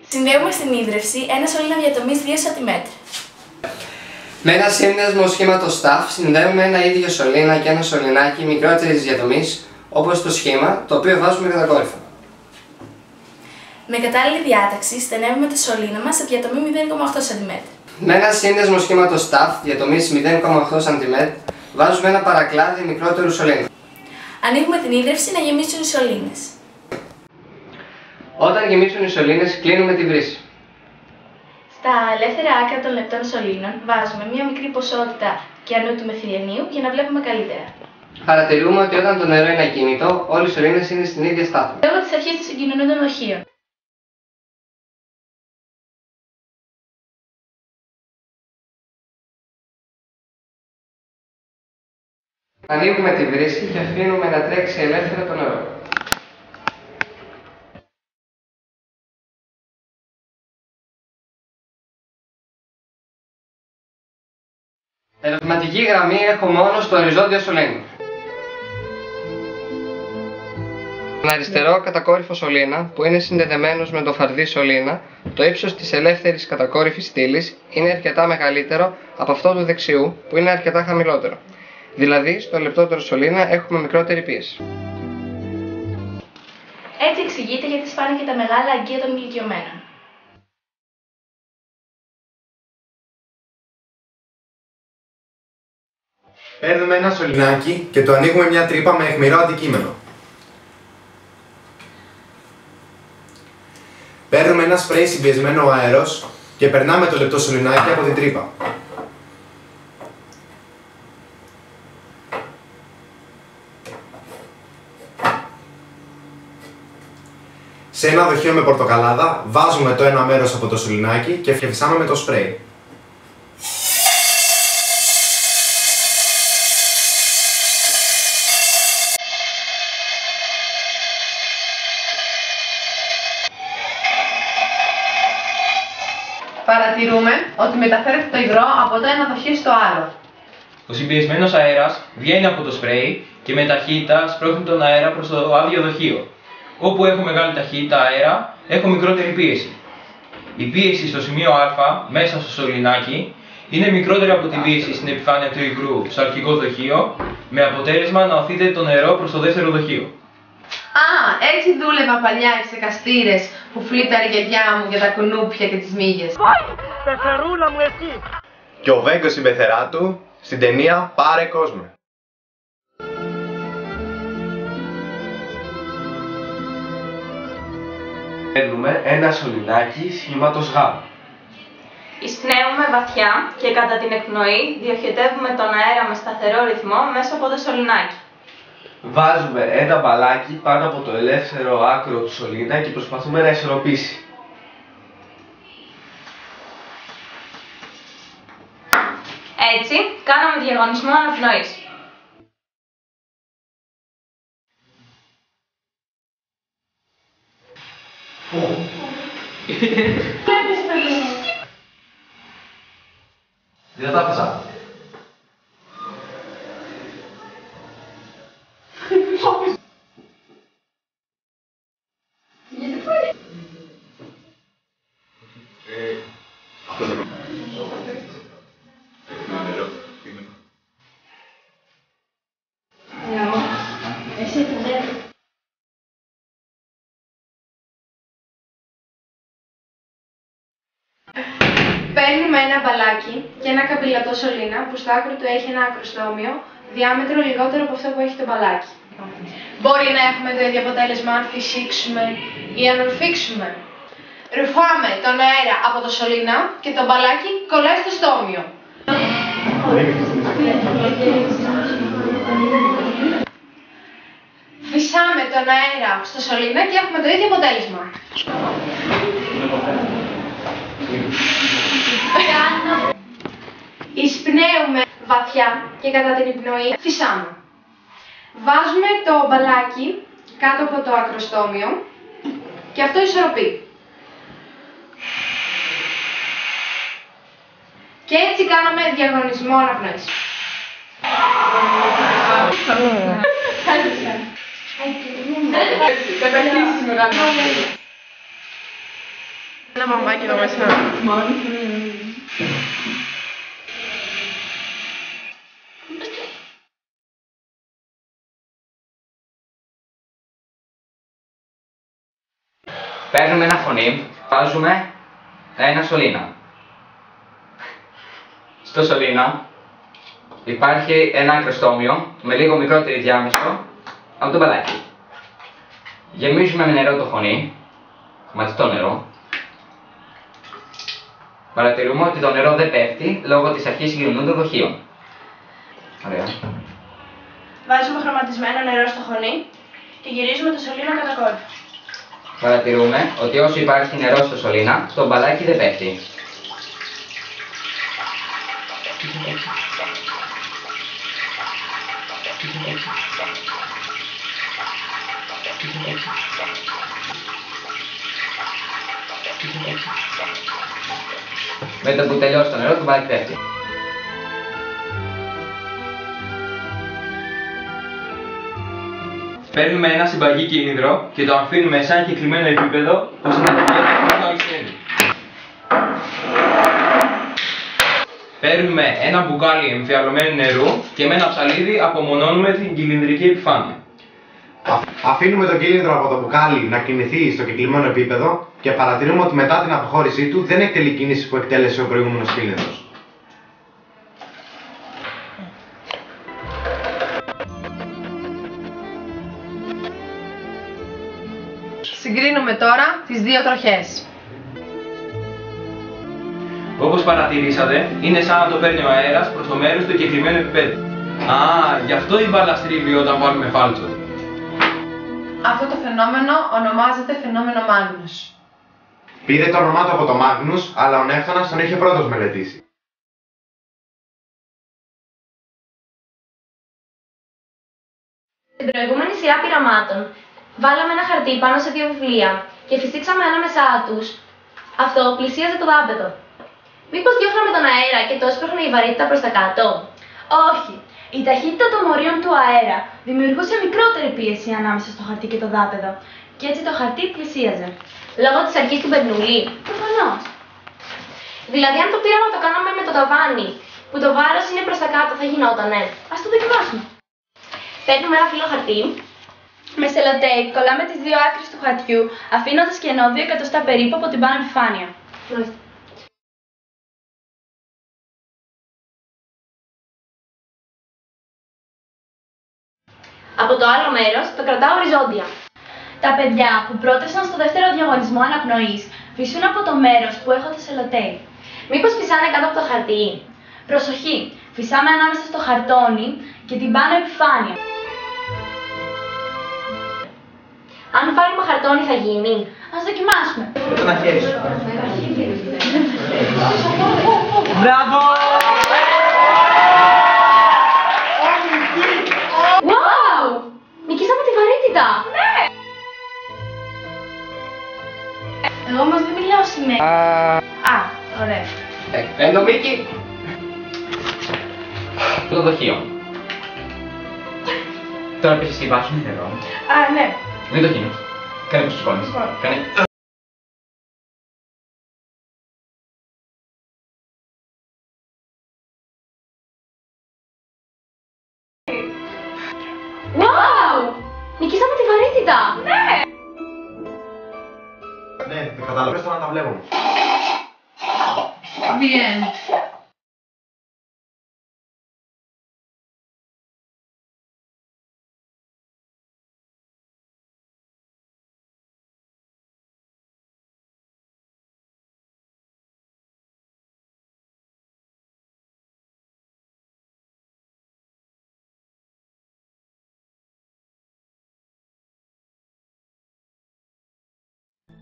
Συνδέουμε στην ίδρυυση ένα σωλήνα διατομής 2 cm. Με ένα σύνδεσμο σχήματος TAF συνδέουμε ένα ίδιο σωλήνα και ένα σωληνάκι μικρότερης διατομής, όπως το σχήμα, το οποίο βάζουμε κατακόρυφα. Με κατάλληλη διάταξη στενεύουμε το σωλήνα μας σε διατομή 0,8 cm. Με ένα σύνδεσμο σχήματος TAF διατομής 0,8 cm βάζουμε ένα παρακλάδι μικρότερου σωλήνα. Ανοίγουμε την ίδρυυση να γεμίσουν οι σωλήνες. Όταν γεμίσουν οι σωλήνες, κλείνουμε τη βρύση. Στα ελεύθερα άκρα των λεπτών σωλήνων βάζουμε μία μικρή ποσότητα κιανού του μεθυλενίου για να βλέπουμε καλύτερα. Παρατηρούμε ότι όταν το νερό είναι ακίνητο, όλοι οι σωλήνες είναι στην ίδια στάθμη. Λόγω της αρχής των συγκοινωνούντων δοχείων. Ανοίγουμε τη βρύση και αφήνουμε να τρέξει ελεύθερα το νερό. Ρευματική γραμμή έχω μόνο στο οριζόντιο σωλήνα. Στον αριστερό κατακόρυφο σωλήνα, που είναι συνδεδεμένος με το φαρδί σωλήνα, το ύψος της ελεύθερης κατακόρυφης στήλης είναι αρκετά μεγαλύτερο από αυτό του δεξιού, που είναι αρκετά χαμηλότερο. Δηλαδή, στο λεπτότερο σωλήνα έχουμε μικρότερη πίεση. Έτσι εξηγείται γιατί σπάνε και τα μεγάλα αγκία των ηλικιωμένων. Παίρνουμε ένα σωληνάκι και το ανοίγουμε μια τρύπα με αιχμηρό αντικείμενο. Παίρνουμε ένα σπρέι συμπιεσμένο αέρος και περνάμε το λεπτό σωληνάκι από την τρύπα. Σε ένα δοχείο με πορτοκαλάδα βάζουμε το ένα μέρος από το σωληνάκι και φυσάμε με το σπρέι. Παρατηρούμε ότι μεταφέρεται το υγρό από το ένα δοχείο στο άλλο. Ο συμπιεσμένος αέρας βγαίνει από το σπρέι και με ταχύτητα σπρώχνει τον αέρα προς το άδειο δοχείο. Όπου έχω μεγάλη ταχύτητα αέρα, έχω μικρότερη πίεση. Η πίεση στο σημείο Α, μέσα στο σωληνάκι, είναι μικρότερη από την πίεση στην επιφάνεια του υγρού στο αρχικό δοχείο, με αποτέλεσμα να οθείται το νερό προς το δεύτερο δοχείο. Α, έτσι δούλευα παλιά οι ξεκαστήρες που φλίταρε η γιαγιά μου για τα κουνούπια και τις μύγες. Πεθερούλα μου εσύ! Και ο Βέγκος η πεθερά του στην ταινία «Πάρε κόσμο». Παίρνουμε ένα σωληνάκι σχήματος Γ. Εισπνέουμε βαθιά και κατά την εκπνοή διοχετεύουμε τον αέρα με σταθερό ρυθμό μέσα από το σωληνάκι. Βάζουμε ένα μπαλάκι πάνω από το ελεύθερο άκρο του σωλήνα και προσπαθούμε να ισορροπήσει. Έτσι, κάναμε διαγωνισμό αναπνοής. Δεν τα έπαιζα. Παίρνουμε ένα μπαλάκι και ένα καμπυλωτό σωλήνα που στο άκρο του έχει ένα ακροστόμιο διάμετρο λιγότερο από αυτό που έχει το μπαλάκι. Μπορεί να έχουμε το ίδιο αποτέλεσμα αν φυσήξουμε ή αν ορφήξουμε. Ρουφάμε τον αέρα από το σωλήνα και το μπαλάκι κολλάει στο στόμιο. Φυσάμε τον αέρα στο σωλήνα και έχουμε το ίδιο αποτέλεσμα. Εισπνέουμε βαθιά και κατά την υπνοή φυσάμε. Βάζουμε το μπαλάκι κάτω από το ακροστόμιο και αυτό ισορροπεί. Και έτσι κάναμε διαγωνισμό αναπνοής. Ένα μαμάκι εδώ μέσα. Παίρνουμε ένα φωνή, βάζουμε ένα σωλήνα. Στο σωλήνα υπάρχει ένα ακροστόμιο με λίγο μικρότερη διάμεσο από το μπαλάκι. Γεμίζουμε με νερό το χωνί, ματιτό νερό. Παρατηρούμε ότι το νερό δεν πέφτει λόγω της αρχής συγκλινού των δοχείων. Ωραία. Βάζουμε χρωματισμένο νερό στο χωνί και γυρίζουμε το σωλήνα κατακόρυφα. Παρατηρούμε ότι όσο υπάρχει νερό στο σωλήνα, το μπαλάκι δεν πέφτει. Με το που τελειώσει το νερό, το μπαλάκι πέφτει. Παίρνουμε ένα συμπαγή κίνητρο και το αφήνουμε σε ένα κεκλειμένο επίπεδο ώστε να τελειώσει το αλυσίδι. Παίρνουμε ένα μπουκάλι εμφιαλωμένου νερού και με ένα ψαλίδι απομονώνουμε την κυλινδρική επιφάνεια. Αφήνουμε το κύλινδρο από το μπουκάλι να κινηθεί στο κεκλειμένο επίπεδο και παρατηρούμε ότι μετά την αποχώρησή του δεν εκτελεί κίνηση που εκτέλεσε ο προηγούμενος κύλινδρος. Συγκρίνουμε τώρα τις δύο τροχές. Όπως παρατηρήσατε, είναι σαν να το παίρνει ο αέρας προς το μέρος του κεκλειμένου επίπεδου. Α, γι' αυτό η μπάλα στρίβει όταν βάλουμε φάλτσο. Αυτό το φαινόμενο ονομάζεται φαινόμενο Μάγνους. Πήρε το όνομά του από το Μάγνους, αλλά ο Νεύτωνας τον είχε πρώτος μελετήσει. Στην προηγούμενη σειρά πειραμάτων, βάλαμε ένα χαρτί πάνω σε δύο βιβλία και φυσήξαμε ανάμεσά τους. Αυτό πλησίαζε το δάπεδο. Μήπως διώχναμε τον αέρα και το έσπρωχνε η βαρύτητα προς τα κάτω? Όχι. Η ταχύτητα των μορίων του αέρα δημιουργούσε μικρότερη πίεση ανάμεσα στο χαρτί και το δάπεδο. Και έτσι το χαρτί πλησίαζε. Λόγω της αρχής του Μπερνούλη. Προφανώς. Δηλαδή, αν το πείραμα το κάναμε με το ταβάνι, που το βάρος είναι προς τα κάτω, θα γινότανε. Ας το δοκιμάσουμε. Παίρνουμε ένα φύλλο χαρτί. Με σελοτέιπ κολλάμε τις δύο άκρες του χαρτιού, αφήνοντας κενό 2 εκατοστά περίπου από την πάνω επιφάνεια. Από το άλλο μέρος το κρατάω οριζόντια. Τα παιδιά που πρότεσαν στο δεύτερο διαγωνισμό αναπνοής φυσούν από το μέρος που έχω το σελοτέιπ. Μήπως φυσάνε κάτω από το χαρτί? Προσοχή! Φυσάμε ανάμεσα στο χαρτόνι και την πάνω επιφάνεια. Αν βάλουμε χαρτόνι θα γίνει? Ας δοκιμάσουμε. Με το χέρι σου. Μπράβο! Wow! Νικήσαμε τη βαρύτητα! Ναι! Εγώ όμως δεν μιλάω συνέχεια. Α, ωραία. Παίρνω Μίκη. Το δοχείο. Τώρα πες εσύ, βάζουμε νερό. Α, ναι. Μην το χύνεις. Κάνε πως τους κόνεις. Κάνε. Wow! Νικήσαμε τη βαρύτητα! Ναι! Ναι, καταλαβαίνω να τα βλέπουμε. The end.